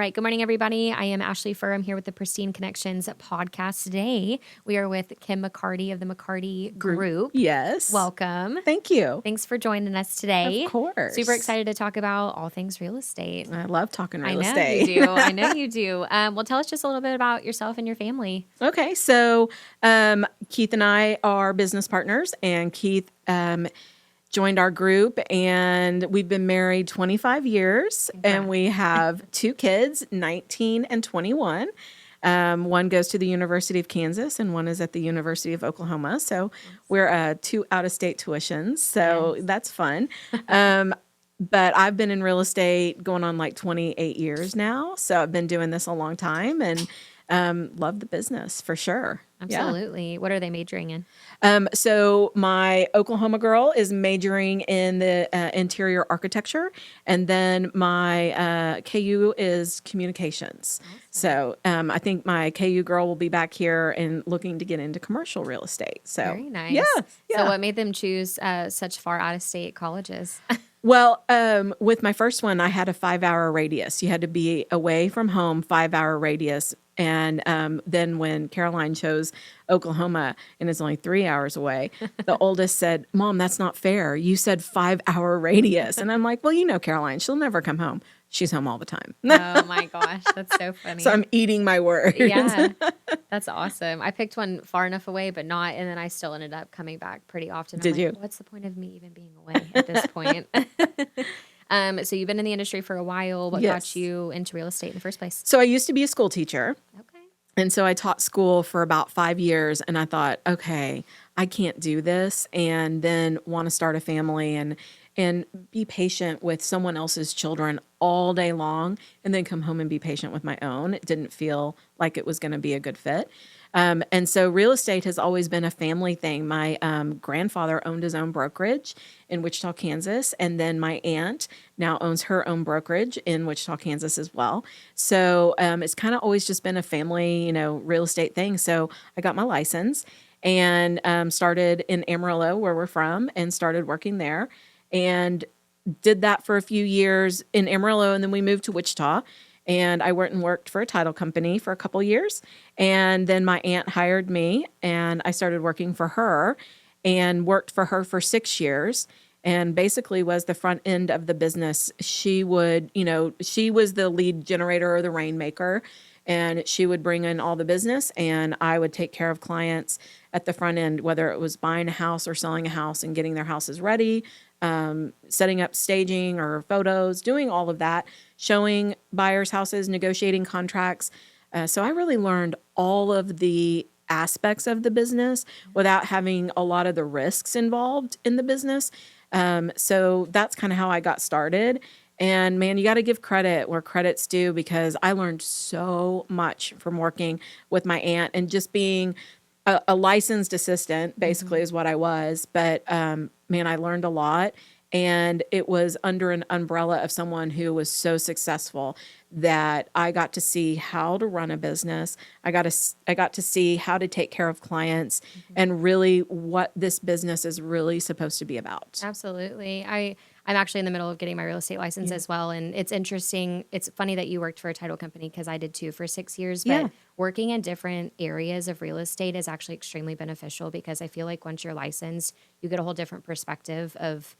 right. Good morning, everybody. I am Ashley Furr. I'm here with the Pristine Connections Podcast. Today, we are with Kim McCarty of the McCarty Group. Yes. Welcome. Thank you. Thanks for joining us today. Of course. Super excited to talk about all things real estate. I love talking real estate. I know you do. I know you do. Well, tell us just a little bit about yourself and your family. Okay. So Keith and I are business partners, and Keith joined our group, and we've been married 25 years, and we have 2 kids, 19 and 21. One goes to the University of Kansas, and one is at the University of Oklahoma. So we're 2 out-of-state tuitions. So that's fun. But I've been in real estate going on like 28 years now. So I've been doing this a long time, and love the business for sure. Absolutely. Yeah. What are they majoring in? So my Oklahoma girl is majoring in the interior architecture, and then my KU is communications. Awesome. So I think my KU girl will be back here and looking to get into commercial real estate. So very nice. Yeah. So what made them choose such far out of state colleges? Well, with my first one, I had a 5-hour radius. You had to be away from home, 5-hour radius. And then when Caroline chose Oklahoma, and it's only 3 hours away, the oldest said, "Mom, that's not fair. You said 5-hour radius." And I'm like, "Well, you know Caroline, she'll never come home. She's home all the time." Oh my gosh, that's so funny. So I'm eating my words. Yeah, that's awesome. I picked one far enough away, but not, and then I still ended up coming back pretty often. Did you? What's the point of me even being away at this point? So you've been in the industry for a while. What got you into real estate in the first place? So I used to be a school teacher. Okay. And so I taught school for about 5 years, and I thought, okay, I can't do this, and then want to start a family and be patient with someone else's children all day long, and then come home and be patient with my own. It didn't feel like it was going to be a good fit. And so real estate has always been a family thing. My grandfather owned his own brokerage in Wichita, Kansas, and then my aunt now owns her own brokerage in Wichita, Kansas as well. So it's kind of always just been a family, real estate thing. So I got my license and started in Amarillo, where we're from, and started working there, and did that for a few years in Amarillo, and then we moved to Wichita. And I went and worked for a title company for a couple of years. And then my aunt hired me, and I started working for her and worked for her for 6 years, and basically was the front end of the business. She would, she was the lead generator or the rainmaker, and she would bring in all the business, and I would take care of clients at the front end, whether it was buying a house or selling a house and getting their houses ready, setting up staging or photos, doing all of that, showing buyers houses, negotiating contracts. So I really learned all of the aspects of the business without having a lot of the risks involved in the business. So that's kind of how I got started. And man, you got to give credit where credit's due, because I learned so much from working with my aunt and just being a licensed assistant, basically, is what I was. But man, I learned a lot. And it was under an umbrella of someone who was so successful that I got to see how to run a business. I got to see how to take care of clients, and really what this business is really supposed to be about. Absolutely. I'm actually in the middle of getting my real estate license as well. And it's interesting. It's funny that you worked for a title company, because I did too for 6 years. But working in different areas of real estate is actually extremely beneficial, because I feel like once you're licensed, you get a whole different perspective of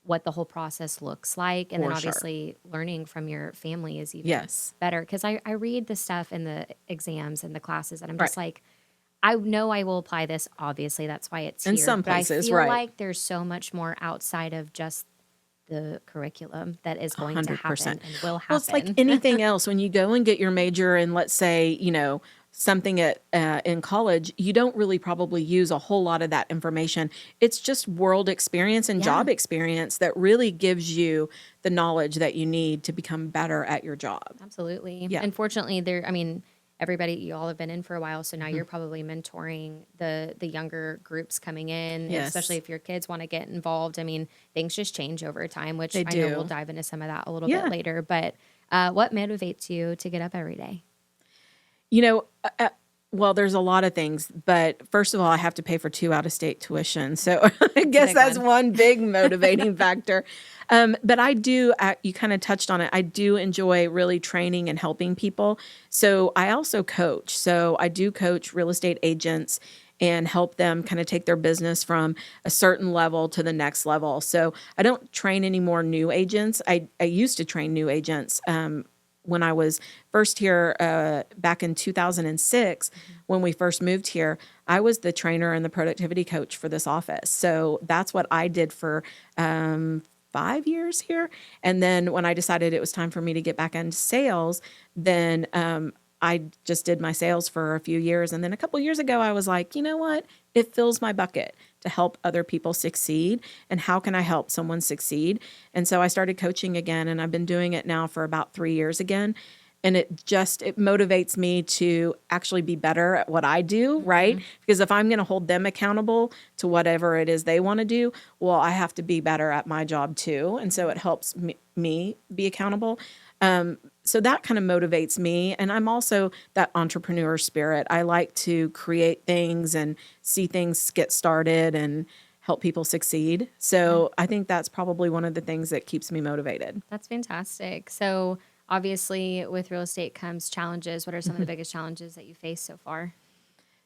what the whole process looks like. And then obviously learning from your family is even better. Because I read the stuff in the exams and the classes, and I'm just like, I know I will apply this. Obviously, that's why it's in here. some but places, I feel like there's so much more outside of just the curriculum that is going 100%. To happen and will happen. Well, it's like anything else. When you go and get your major, and let's say, something in college, you don't really probably use a whole lot of that information. It's just world experience and job experience that really gives you the knowledge that you need to become better at your job. Absolutely. Yeah. Unfortunately, everybody, you all have been in for a while, so now you're probably mentoring the younger groups coming in, especially if your kids want to get involved. Things just change over time, which I know we'll dive into some of that a little bit later. But what motivates you to get up every day? Well, there's a lot of things, but first of all, I have to pay for 2 out-of-state tuition. So I guess big that's one. one big motivating factor. But I do, you kind of touched on it. I do enjoy really training and helping people. So I also coach. So I do coach real estate agents and help them kind of take their business from a certain level to the next level. So I don't train any more new agents. I used to train new agents. When I was first here back in 2006, when we first moved here, I was the trainer and the productivity coach for this office. So that's what I did for 5 years here. And then when I decided it was time for me to get back into sales, then I just did my sales for a few years. And then a couple years ago, I was like, you know what? It fills my bucket to help other people succeed. And how can I help someone succeed? And so I started coaching again, and I've been doing it now for about 3 years again. And it motivates me to actually be better at what I do, right? Because if I'm going to hold them accountable to whatever it is they want to do, well, I have to be better at my job too. And so it helps me be accountable. So that kind of motivates me. And I'm also that entrepreneur spirit. I like to create things and see things get started and help people succeed. So I think that's probably one of the things that keeps me motivated. That's fantastic. So obviously with real estate comes challenges. What are some of the biggest challenges that you face so far?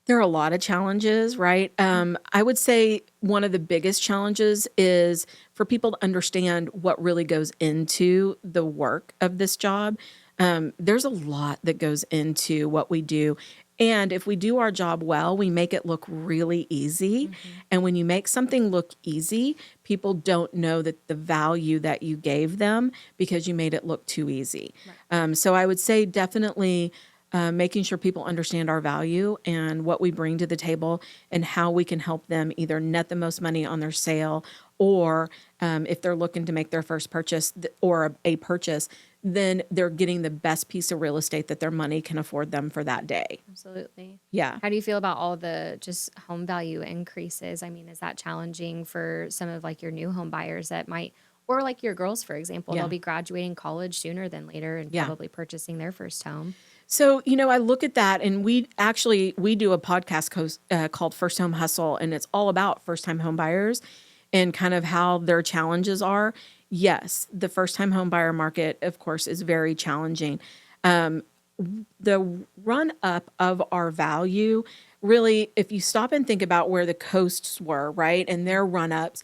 There are a lot of challenges, right? I would say one of the biggest challenges is for people to understand what really goes into the work of this job. There's a lot that goes into what we do. And if we do our job well, we make it look really easy. And when you make something look easy, people don't know that the value that you gave them because you made it look too easy. Right. So I would say definitely making sure people understand our value and what we bring to the table and how we can help them either net the most money on their sale or if they're looking to make their first purchase or a purchase, then they're getting the best piece of real estate that their money can afford them for that day. Absolutely. Yeah. How do you feel about all the just home value increases? I mean, is that challenging for some of like your new home buyers that might, or like your girls, for example, they'll be graduating college sooner than later and probably purchasing their first home? So, I look at that and we do a podcast called First Home Hustle, and it's all about first-time home buyers and kind of how their challenges are. Yes, the first-time home buyer market, of course, is very challenging. The run-up of our value, really, if you stop and think about where the coasts were, right, and their run-ups,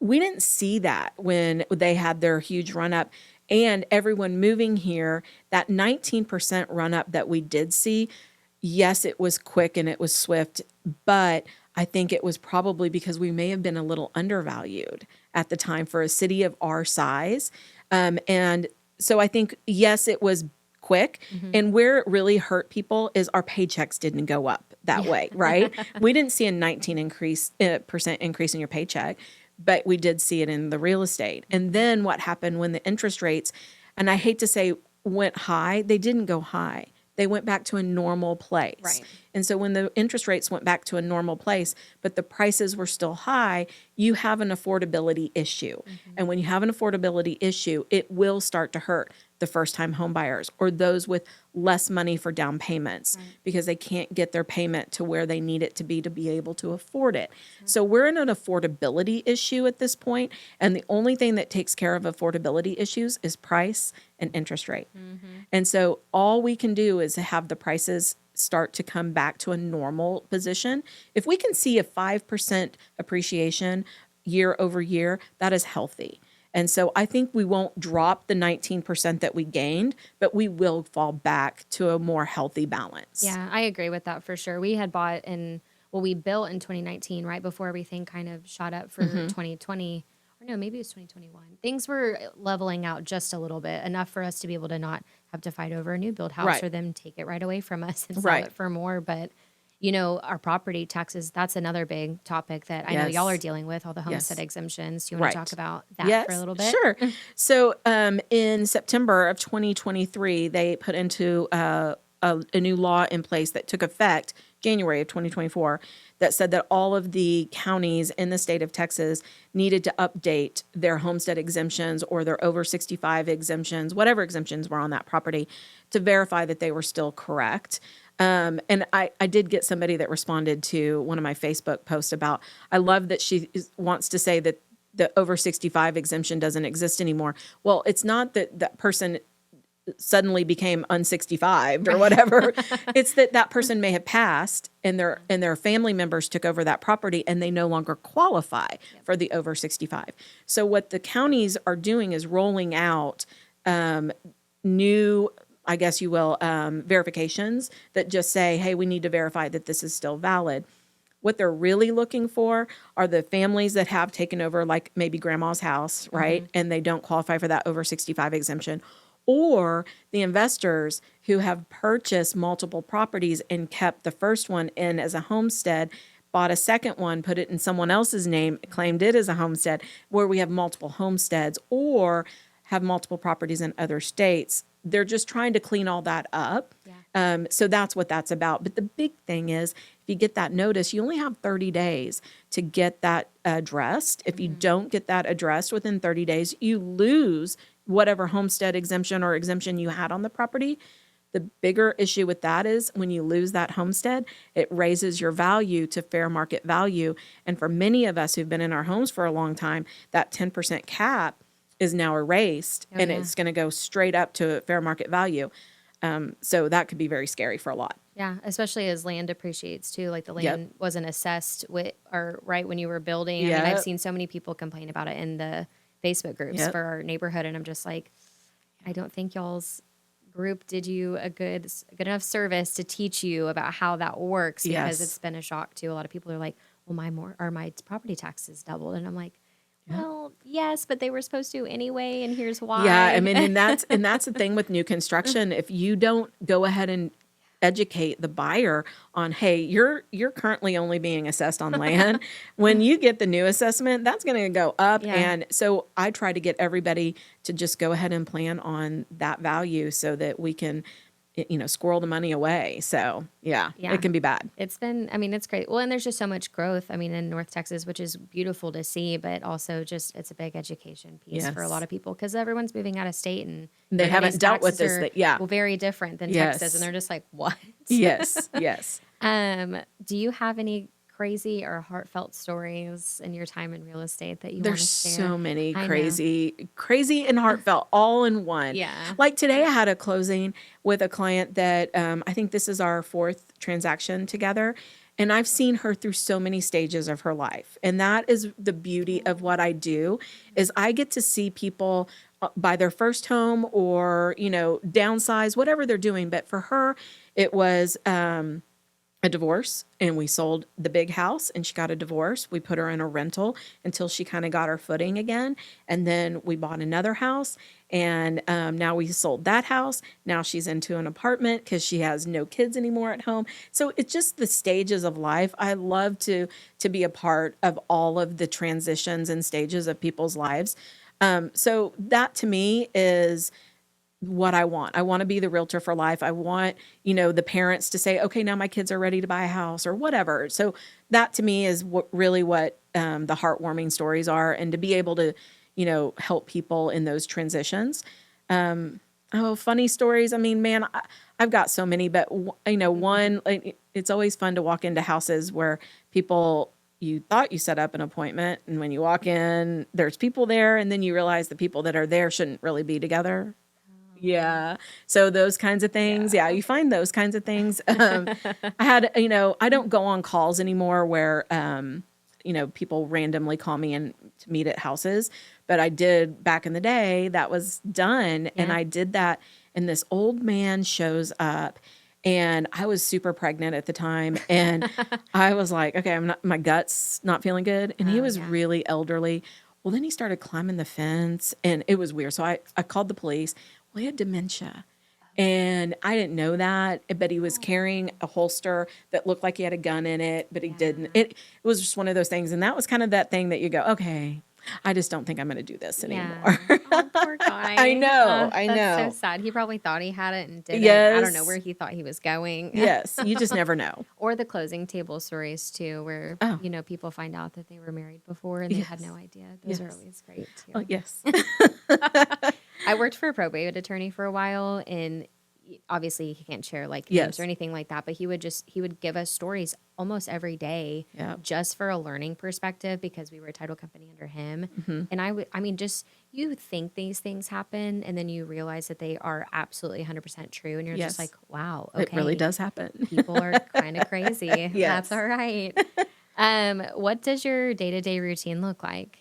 we didn't see that when they had their huge run-up. And everyone moving here, that 19% run up that we did see, yes, it was quick and it was swift, but I think it was probably because we may have been a little undervalued at the time for a city of our size. And so I think, yes, it was quick. And where it really hurt people is our paychecks didn't go up that way, right? We didn't see a 19% increase in your paycheck, but we did see it in the real estate. And then what happened when the interest rates, and I hate to say went high, they didn't go high. They went back to a normal place. Right. And so when the interest rates went back to a normal place, but the prices were still high, you have an affordability issue. And when you have an affordability issue, it will start to hurt the first-time home buyers or those with less money for down payments because they can't get their payment to where they need it to be able to afford it. So we're in an affordability issue at this point, and the only thing that takes care of affordability issues is price and interest rate. And so all we can do is have the prices start to come back to a normal position. If we can see a 5% appreciation year over year, that is healthy. And so I think we won't drop the 19% that we gained, but we will fall back to a more healthy balance. Yeah, I agree with that for sure. We had bought we built in 2019, right before everything kind of shot up for 2020. Or no, maybe it was 2021. Things were leveling out just a little bit, enough for us to be able to not have to fight over a new build house or them take it right away from us and sell it for more. But our property taxes, that's another big topic that I know y'all are dealing with, all the homestead exemptions. Do you want to talk about that for a little bit? Sure. So in September of 2023, they put into a new law in place that took effect January of 2024 that said that all of the counties in the state of Texas needed to update their homestead exemptions or their over 65 exemptions, whatever exemptions were on that property, to verify that they were still correct. And I did get somebody that responded to one of my Facebook posts about, I love that wants to say that the over 65 exemption doesn't exist anymore. Well, it's not that that person suddenly became un-65 or whatever. It's that person may have passed and their family members took over that property and they no longer qualify for the over 65. So what the counties are doing is rolling out new, I guess you will, verifications that just say, hey, we need to verify that this is still valid. What they're really looking for are the families that have taken over, like maybe grandma's house, right? And they don't qualify for that over 65 exemption. Or the investors who have purchased multiple properties and kept the first one in as a homestead, bought a second one, put it in someone else's name, claimed it as a homestead, where we have multiple homesteads, or have multiple properties in other states. They're just trying to clean all that up. Yeah. So that's what that's about. But the big thing is, if you get that notice, you only have 30 days to get that addressed. If you don't get that addressed within 30 days, you lose whatever homestead exemption or exemption you had on the property. The bigger issue with that is when you lose that homestead, it raises your value to fair market value. And for many of us who've been in our homes for a long time, that 10% cap is now erased and it's going to go straight up to fair market value. So that could be very scary for a lot. Yeah, especially as land depreciates too. Like the land wasn't assessed right when you were building. I mean, I've seen so many people complain about it in the Facebook groups for our neighborhood, and I'm just like, I don't think y'all's group did you a good enough service to teach you about how that works, because it's been a shock to a lot of people. Are like, well, my property taxes doubled, and I'm like, well, yes, but they were supposed to anyway, and here's why. Yeah, I mean, and that's the thing with new construction. If you don't go ahead and educate the buyer on, hey, you're currently only being assessed on land. When you get the new assessment, that's going to go up. Yeah. And so I try to get everybody to just go ahead and plan on that value so that we can, squirrel the money away. So yeah, it can be bad. It's great. Well, and there's just so much growth, in North Texas, which is beautiful to see, but also just, it's a big education piece for a lot of people, because everyone's moving out of state and they haven't dealt with this. Very different than Texas. And they're just like, what? Yes. Do you have any crazy or heartfelt stories in your time in real estate that you want to share? There's so many crazy and heartfelt all in one. Yeah. Like today I had a closing with a client that I think this is our 4th transaction together. And I've seen her through so many stages of her life. And that is the beauty of what I do, is I get to see people buy their first home or, downsize, whatever they're doing. But for her, it was a divorce, and we sold the big house and she got a divorce. We put her in a rental until she kind of got her footing again. And then we bought another house, and now we sold that house. Now she's into an apartment because she has no kids anymore at home. So it's just the stages of life. I love to be a part of all of the transitions and stages of people's lives. So that to me is what I want. I want to be the realtor for life. I want, the parents to say, okay, now my kids are ready to buy a house or whatever. So that to me is what the heartwarming stories are, and to be able to, help people in those transitions. Funny stories. I mean, man, I've got so many, but one, it's always fun to walk into houses where you thought you set up an appointment, and when you walk in, there's people there, and then you realize the people that are there shouldn't really be together. Yeah. So those kinds of things. Yeah. You find those kinds of things. I had, I don't go on calls anymore where, people randomly call me in to meet at houses, but I did back in the day. That was done. And I did that, and this old man shows up, and I was super pregnant at the time. And I was like, okay, my gut's not feeling good. And he was really elderly. Well, then he started climbing the fence, and it was weird. So I called the police. Well, he had dementia, and I didn't know that, but he was carrying a holster that looked like he had a gun in it, but he didn't. It was just one of those things. And that was kind of that thing that you go, okay, I just don't think I'm going to do this anymore. Oh, poor guy. I know. That's so sad. He probably thought he had it and didn't. Yes. I don't know where he thought he was going. Yes. You just never know. Or the closing table stories too, where, people find out that they were married before and they had no idea. Those are always great too. Oh, yes. I worked for a probate attorney for a while, and obviously he can't share like names Yes. or anything like that, but he would give us stories almost every day just for a learning perspective because we were a title company under him. And I mean, just you think these things happen and then you realize that they are absolutely 100% true. And you're just like, wow, okay. It really does happen. People are kind of crazy. Yes. That's all right. What does your day-to-day routine look like?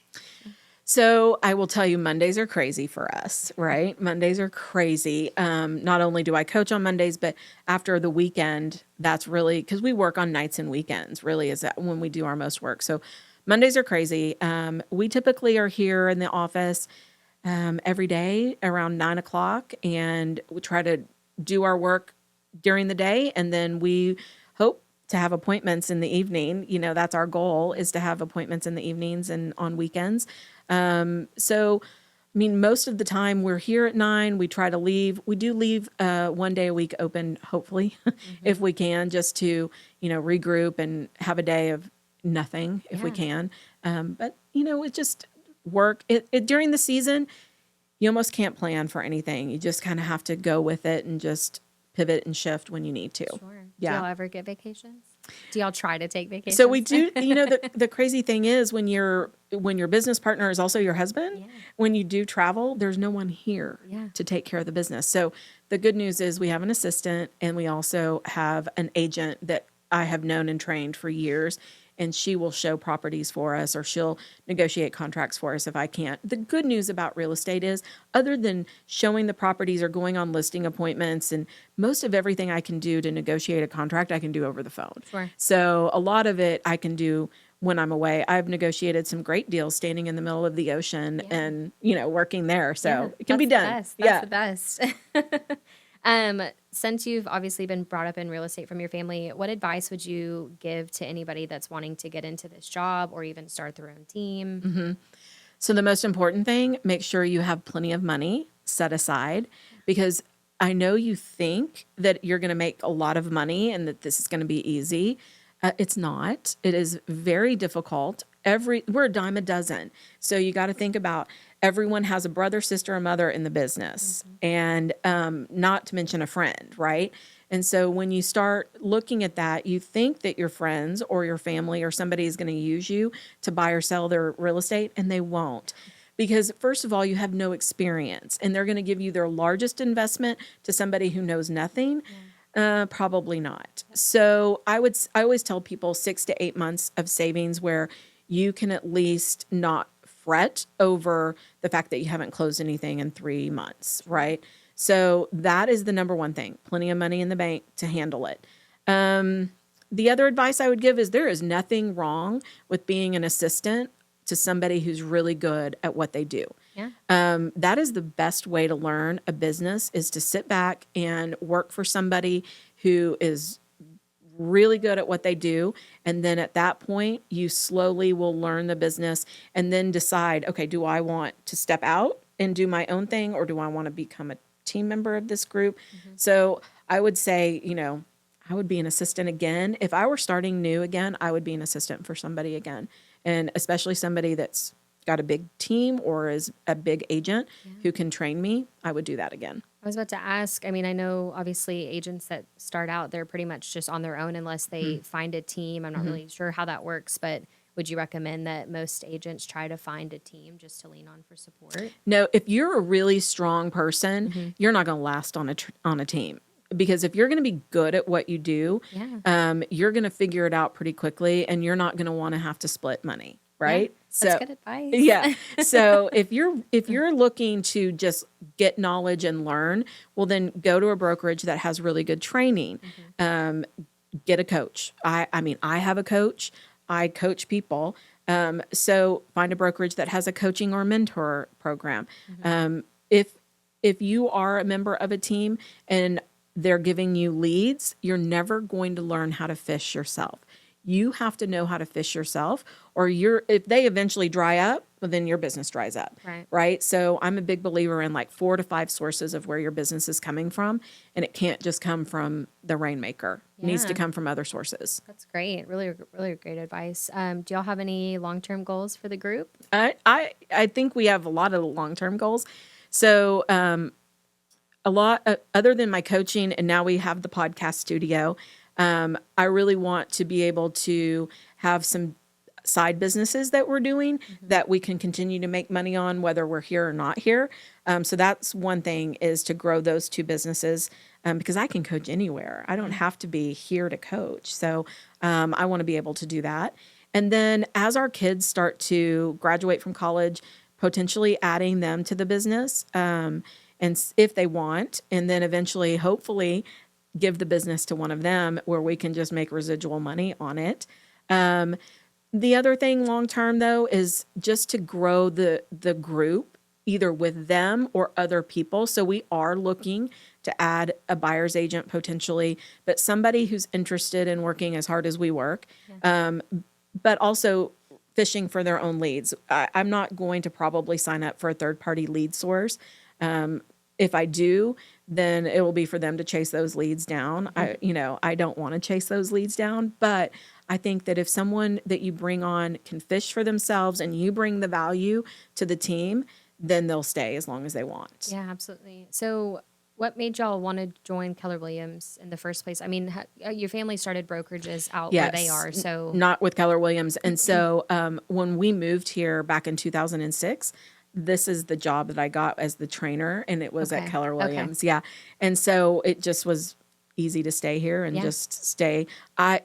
So I will tell you, Mondays are crazy for us, right? Mondays are crazy. Not only do I coach on Mondays, but after the weekend, that's really because we work on nights and weekends, really is that when we do our most work. So Mondays are crazy. We typically are here in the office every day around 9 o'clock, and we try to do our work during the day. And then we hope to have appointments in the evening. You know, that's our goal, is to have appointments in the evenings and on weekends. So, I mean, most of the time we're here at 9, we try to leave. We do leave, 1 day a week open, hopefully, if we can, just to, regroup and have a day of nothing if we can. But it just work during the season, you almost can't plan for anything. You just kind of have to go with it and just pivot and shift when you need to. Sure. Yeah. Do y'all ever get vacations? Do y'all try to take vacations? So we do, the crazy thing is when your business partner is also your husband, when you do travel, there's no one here to take care of the business. So the good news is we have an assistant and we also have an agent that I have known and trained for years, and she will show properties for us or she'll negotiate contracts for us if I can't. The good news about real estate is, other than showing the properties or going on listing appointments, and most of everything I can do to negotiate a contract, I can do over the phone. Sure. So a lot of it I can do when I'm away. I've negotiated some great deals standing in the middle of the ocean and, working there. So it can be done. That's the best. Since you've obviously been brought up in real estate from your family, what advice would you give to anybody that's wanting to get into this job or even start their own team? So the most important thing, make sure you have plenty of money set aside, because I know you think that you're going to make a lot of money and that this is going to be easy. It's not. It is very difficult. We're a dime a dozen. So you got to think about, everyone has a brother, sister, or mother in the business, and not to mention a friend, right? And so when you start looking at that, you think that your friends or your family or somebody is going to use you to buy or sell their real estate, and they won't. Because first of all, you have no experience, and they're going to give you their largest investment to somebody who knows nothing. Probably not. So I always tell people 6 to 8 months of savings where you can at least not fret over the fact that you haven't closed anything in 3 months, right? So that is the number one thing, plenty of money in the bank to handle it. The other advice I would give is, there is nothing wrong with being an assistant to somebody who's really good at what they do. That is the best way to learn a business, is to sit back and work for somebody who is really good at what they do. And then at that point, you slowly will learn the business and then decide, okay, do I want to step out and do my own thing, or do I want to become a team member of this group? So I would say, I would be an assistant again. If I were starting new again, I would be an assistant for somebody again. And especially somebody that's got a big team or is a big agent who can train me, I would do that again. I was about to ask, I mean, I know obviously agents that start out, they're pretty much just on their own unless they find a team. I'm not really sure how that works, but would you recommend that most agents try to find a team just to lean on for support? No, if you're a really strong person, you're not going to last on a team. Because if you're going to be good at what you do, you're going to figure it out pretty quickly, and you're not going to want to have to split money, right? That's good advice. Yeah. So if you're looking to just get knowledge and learn, well, then go to a brokerage that has really good training. Get a coach. I mean, I have a coach. I coach people. So find a brokerage that has a coaching or mentor program. If you are a member of a team and they're giving you leads, you're never going to learn how to fish yourself. You have to know how to fish yourself, or if they eventually dry up, well, then your business dries up. Right. So I'm a big believer in like 4 to 5 sources of where your business is coming from. And it can't just come from the rainmaker. It needs to come from other sources. That's great. Really, really great advice. Do y'all have any long-term goals for the group? I think we have a lot of long-term goals. So, a lot other than my coaching, and now we have the podcast studio. I really want to be able to have some side businesses that we're doing that we can continue to make money on, whether we're here or not here. So that's one thing, is to grow those two businesses, because I can coach anywhere. I don't have to be here to coach. So I want to be able to do that. And then as our kids start to graduate from college, potentially adding them to the business, and if they want, and then eventually, hopefully, give the business to one of them where we can just make residual money on it. The other thing long term, though, is just to grow the group, either with them or other people. So we are looking to add a buyer's agent potentially, but somebody who's interested in working as hard as we work, but also fishing for their own leads. I'm not going to probably sign up for a third-party lead source. If I do, then it will be for them to chase those leads down. I don't want to chase those leads down, but I think that if someone that you bring on can fish for themselves and you bring the value to the team, then they'll stay as long as they want. Yeah, absolutely. So what made y'all want to join Keller Williams in the first place? I mean, your family started brokerages out where they are, so. Not with Keller Williams. And so when we moved here back in 2006, this is the job that I got as the trainer, and it was at Keller Williams. Yeah. And so it just was easy to stay here and just stay.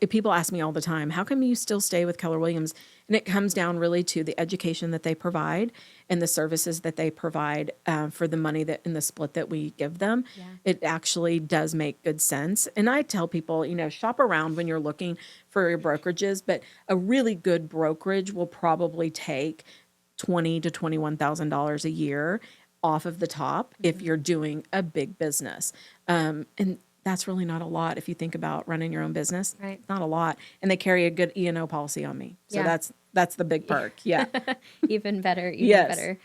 People ask me all the time, how come you still stay with Keller Williams? And it comes down really to the education that they provide and the services that they provide for the money that in the split that we give them. Yeah. It actually does make good sense. And I tell people, shop around when you're looking for your brokerages, but a really good brokerage will probably take $20,000 to $21,000 a year off of the top if you're doing a big business. And that's really not a lot if you think about running your own business. Right. It's not a lot. And they carry a good E&O policy on me. So that's the big perk. Yeah. Even better. Better.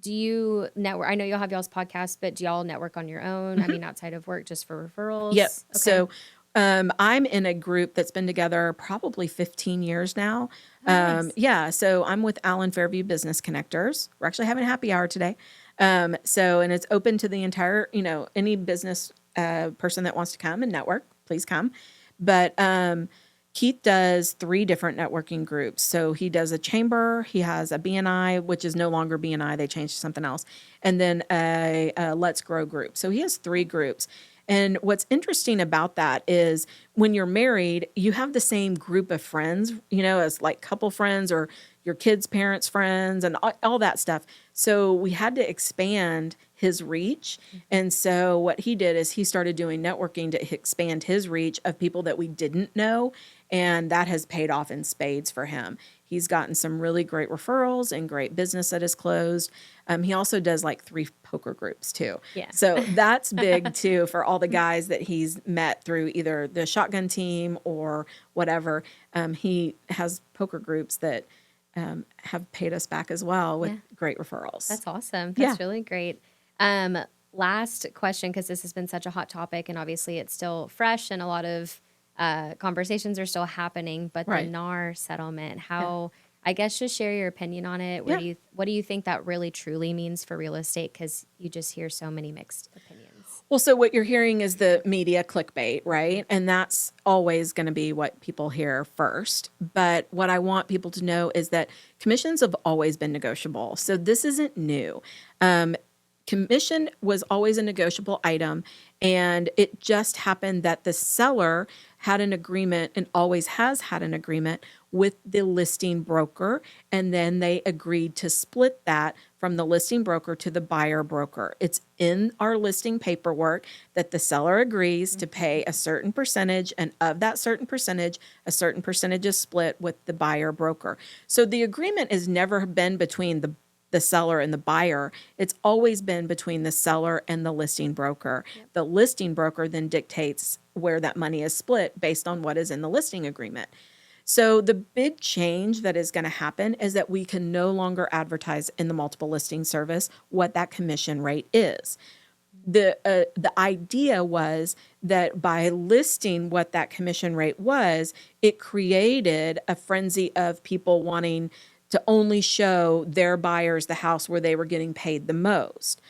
Do you network? I know you'll have y'all's podcast, but do y'all network on your own? I mean, outside of work, just for referrals? Yep. Okay. So I'm in a group that's been together probably 15 years now. Nice. So I'm with Allen Fairview Business Connectors. We're actually having a happy hour today. And it's open to the entire, any business person that wants to come and network, please come. But Keith does 3 different networking groups. So he does a chamber, he has a BNI, which is no longer BNI, they changed to something else, and then a Let's Grow group. So he has 3 groups. And what's interesting about that is when you're married, you have the same group of friends, as like couple friends or your kids' parents' friends and all that stuff. So we had to expand his reach. And so what he did is he started doing networking to expand his reach of people that we didn't know. And that has paid off in spades for him. He's gotten some really great referrals and great business that has closed. He also does like 3 poker groups too. Yeah. So that's big too for all the guys that he's met through either the shotgun team or whatever. He has poker groups that have paid us back as well with great referrals. That's awesome. That's really great. Last question, because this has been such a hot topic and obviously it's still fresh and a lot of conversations are still happening, but the NAR settlement, I guess just share your opinion on it. What do you think that really truly means for real estate? Because you just hear so many mixed opinions. Well, so what you're hearing is the media clickbait, right? And that's always going to be what people hear first. But what I want people to know is that commissions have always been negotiable. So this isn't new. Commission was always a negotiable item, and it just happened that the seller had an agreement and always has had an agreement with the listing broker, and then they agreed to split that from the listing broker to the buyer broker. It's in our listing paperwork that the seller agrees to pay a certain percentage, and of that certain percentage, a certain percentage is split with the buyer broker. So the agreement has never been between the seller and the buyer. It's always been between the seller and the listing broker. Yep. The listing broker then dictates where that money is split based on what is in the listing agreement. So the big change that is going to happen is that we can no longer advertise in the multiple listing service what that commission rate is. The idea was that by listing what that commission rate was, it created a frenzy of people wanting to only show their buyers the house where they were getting paid the most.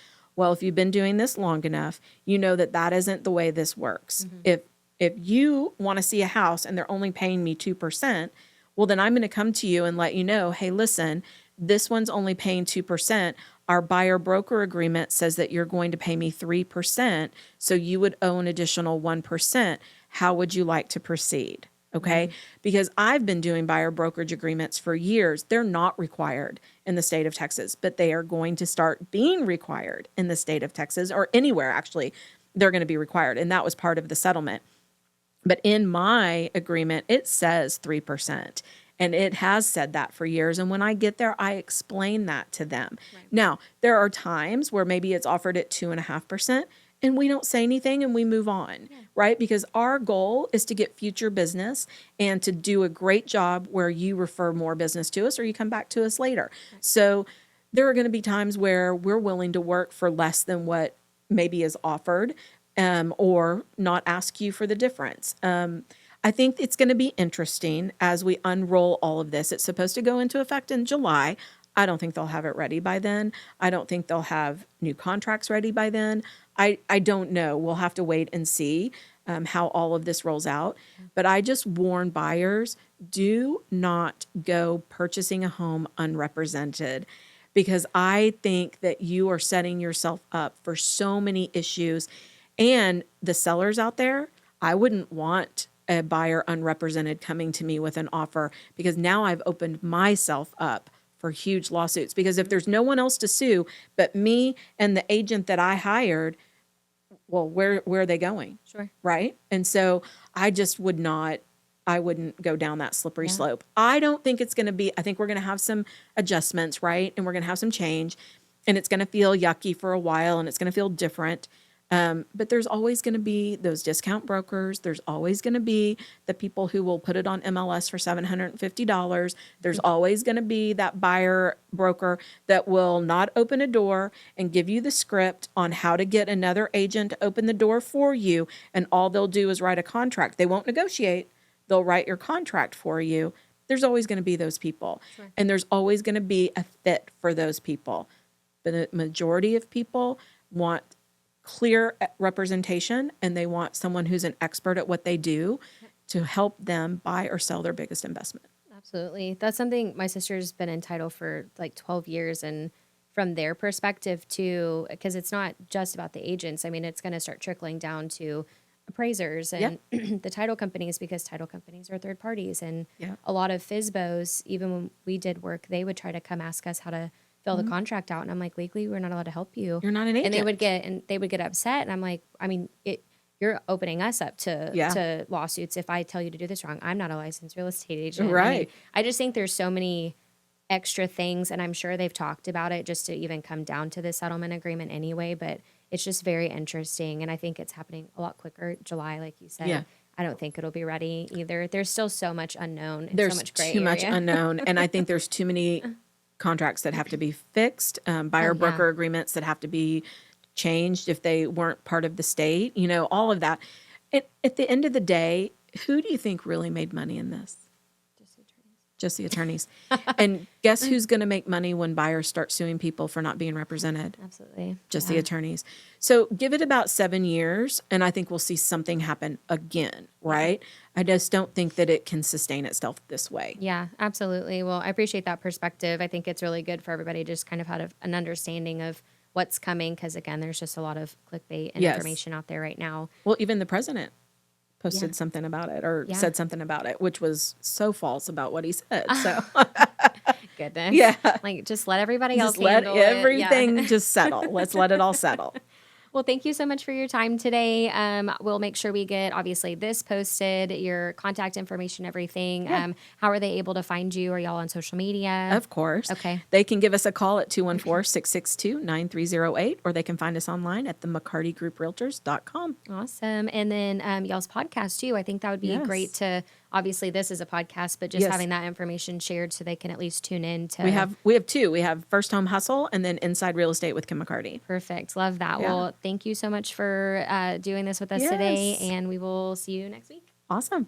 Well, if you've been doing this long enough, you know that that isn't the way this works. If you want to see a house and they're only paying me 2%, well, then I'm going to come to you and let you know, hey, listen, this one's only paying 2%. Our buyer broker agreement says that you're going to pay me 3%. So you would owe an additional 1%. How would you like to proceed? Okay. Because I've been doing buyer brokerage agreements for years. They're not required in the state of Texas, but they are going to start being required in the state of Texas, or anywhere actually. They're going to be required. And that was part of the settlement. But in my agreement, it says 3%. And it has said that for years. And when I get there, I explain that to them. Right. Now, there are times where maybe it's offered at 2.5%. And we don't say anything and we move on, right? Because our goal is to get future business and to do a great job where you refer more business to us or you come back to us later. Right. So there are going to be times where we're willing to work for less than what maybe is offered, or not ask you for the difference. I think it's going to be interesting as we unroll all of this. It's supposed to go into effect in July. I don't think they'll have it ready by then. I don't think they'll have new contracts ready by then. I don't know. We'll have to wait and see how all of this rolls out. But I just warn buyers, do not go purchasing a home unrepresented, because I think that you are setting yourself up for so many issues. And the sellers out there, I wouldn't want a buyer unrepresented coming to me with an offer, because now I've opened myself up for huge lawsuits. Because if there's no one else to sue but me and the agent that I hired, well, where are they going? Sure. Right? And so I just wouldn't go down that slippery slope. I don't think it's going to be, I think we're going to have some adjustments, right? And we're going to have some change, and it's going to feel yucky for a while, and it's going to feel different. But there's always going to be those discount brokers. There's always going to be the people who will put it on MLS for $750. There's always going to be that buyer broker that will not open a door and give you the script on how to get another agent to open the door for you. And all they'll do is write a contract. They won't negotiate. They'll write your contract for you. There's always going to be those people. Sure. And there's always going to be a fit for those people. But the majority of people want clear representation, and they want someone who's an expert at what they do to help them buy or sell their biggest investment. Absolutely. That's something my sister's been in title for like 12 years. And from their perspective too, because it's not just about the agents. I mean, it's going to start trickling down to appraisers and the title companies, because title companies are third parties. And a lot of FSBOs, even when we did work, they would try to come ask us how to fill the contract out. And I'm like, legally, we're not allowed to help you. You're not an agent. And they would get upset. And I'm like, I mean, you're opening us up to lawsuits if I tell you to do this wrong. I'm not a licensed real estate agent. Right. I mean, I just think there's so many extra things, and I'm sure they've talked about it just to even come down to the settlement agreement anyway, but it's just very interesting. And I think it's happening a lot quicker. July, like you said. Yeah. I don't think it'll be ready either. There's still so much unknown. And there's so much gray too area. much unknown. And I think there's too many contracts that have to be fixed, buyer broker agreements that have to be changed if they weren't part of the state, all of that. At the end of the day, who do you think really made money in this? Just the attorneys. And guess who's going to make money when buyers start suing people for not being represented? Absolutely. Just the attorneys. So give it about 7 years, and I think we'll see something happen again, right? I just don't think that it can sustain itself this way. Yeah, absolutely. Well, I appreciate that perspective. I think it's really good for everybody to just kind of have an understanding of what's coming, because, again, there's just a lot of clickbait and information out there right now. Well, even the president posted something about it, or said something about it, which was so false about what he said. So goodness. Yeah. Like, just let everybody else handle it. Let everything just settle. Let's let it all settle. Well, thank you so much for your time today. We'll make sure we get, obviously, this posted, your contact information, everything. Yeah. How are they able to find you? Are y'all on social media? Of course. Okay. They can give us a call at 214-662-9308, or they can find us online at the McCartyGroupRealtors.com. Awesome. And then y'all's podcast, too. I think that would be great to, obviously, this is a podcast, but just having that information shared so they can at least tune in to. We have two. We have First Home Hustle and then Inside Real Estate with Kim McCarty. Perfect. Love that. Yeah. Well, thank you so much for doing this with us today, and we will see you next week. Awesome.